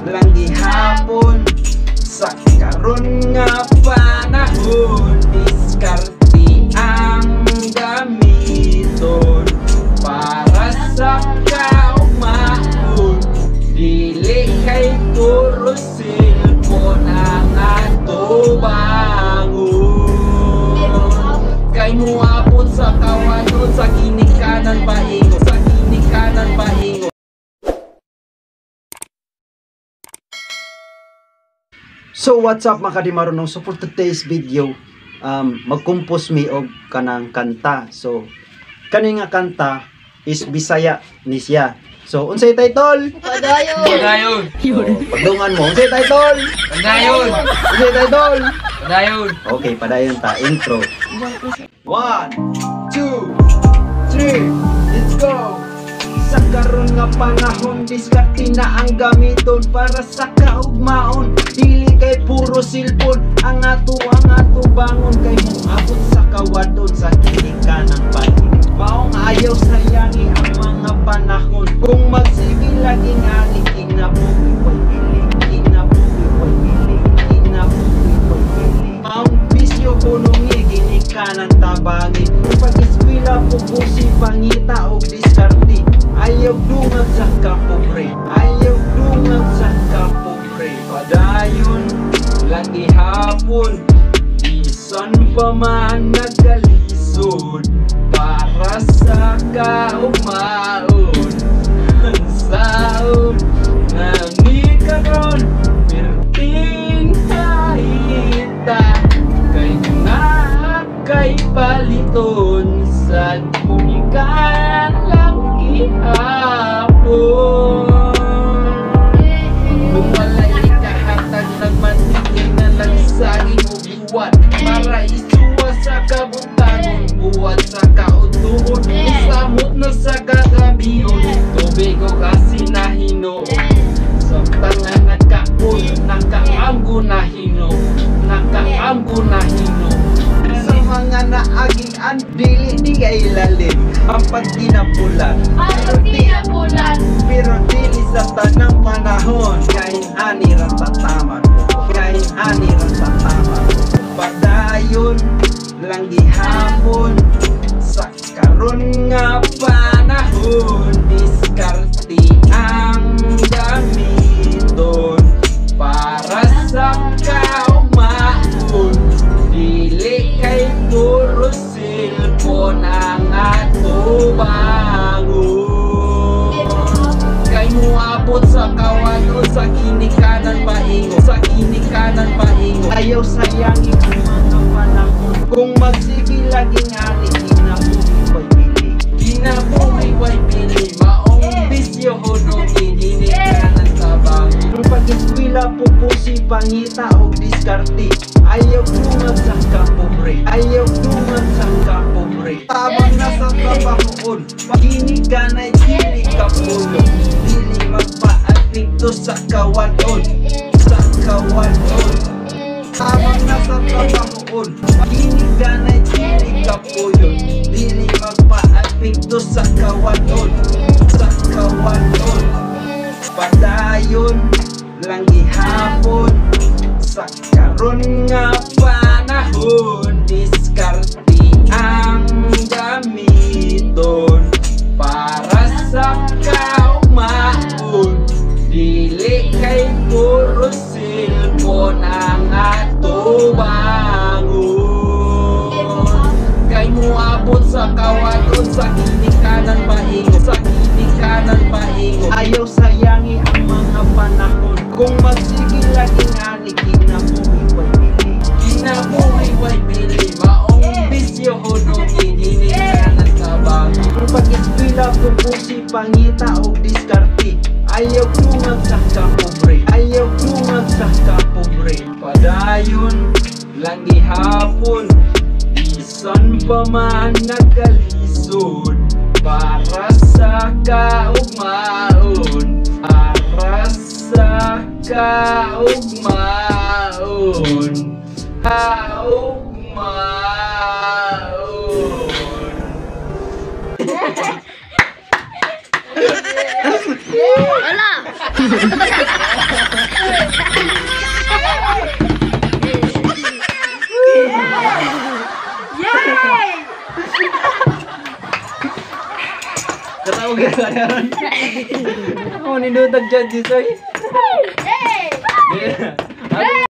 lang gihapon sa karon nga panahon. Diskarte ang gamiton para sa kaugmaon. Dili kay puro cellphone ang ato bangon. Kay muabot sa kawanon sa ginikanan paingon, sa ginikanan paingon. So what's up mga kadimarunong? So for today's video, mag-compose me og kanang kanta. So kani nga kanta is Bisaya ni siya. So unsay title? Padayon. Padayon. Pagdungan mo, unsay title? Padayon. Unsay title? Padayon. Okay, padayon ta. Intro. 1, 2, 3, let's go! Sa karon nga panahon, diskarte na ang gamiton para sa kaugmaon. Dili kay puro cellphone ang ato bangon. Kay moabot sa kawadon sa ginikanan paingon. Maong ayaw sayangi ang mga panahon. Kung magsige lagi nga ni kinabuhi way pili, kinabuhi way pili, kinabuhi way pili. Maong bisyo punungi ginikanan tabangi. Pag-eskwela pupusi pangita o diskarte. Ayaw dungan sa kapobre, ayaw dungan sa kapobre. Padayon lang gihapon, isan pa man nagalisod para sa kaugmaon. Ang saon na ni karon perting kahita, kay na kay paliton sa kumikan lang ihapon. Kung wala'y ikahatag nagmantigil na lang saging o buwan para isuwa sa kabuntagon, buwan sa kautuon, isamot na sa kagabiyon, tubig o kasi nahino sa tangan nagkaon, nakaamgo na hino, nakaamgo na hino. Sa mga naagian, dili di ay lalim ang pagtinapulan, pero dili sa tanang panahon. Kain ani ratataman, kain ani ratataman. Padayon lang gihapon sa karon nga panahon. Diskarte ang gamiton para sa kaugmaon. Dili kay puro cellphone ang ato bangon. Kay muabot sa kawadon sa ginikanan paingon, sa ginikanan paingon. Ayaw sayangi ang mga panahon. Kung magsige lagi nga ni kinabuhi way pili, kinabuhi way pili. Maong bisyo hunungi ginikanan sa bangon. Kung pag-eskwela pupusi pangita o diskarte. Ayaw dungan sa kapobre, ayaw dungan sa kapobre. Tabang nasa trabahoon, paginigan ay dili kapulong. Dili magpa-apekto sa kawadon, sa kawadon. Tabang nasa trabahoon, paginigan ay dili kapulong. Dili magpa-apekto sa kawadon, sa kawadon. Padayon lang gihapon sa karon nga panahon. Diskarte ang gamiton para sa kaugmaon. Dili kay puro cellphone ang ato bangon. Kay muabot sa kawadon sa ginikanan paingon, sa ginikanan paingon. Ayaw sayangi ang mga panahon. Kung magsige lagi nga ni kinabuhi way pili, kinabuhi way pili. Maong bisyo hunungi ginikanan sa bangon. Kung pag-eskwela pupusi pangita o diskarte. Ayaw dungan sa kapobre, ayaw dungan sa kapobre. Padayon lang gihapon, isan pa man nagalisod para sa kaugmaon, para sa kaugmaon, kaugmaon. Wala! Yay! Katawa gano'n. Ako nindutag dyan, Jisoy. Hey! Yeah.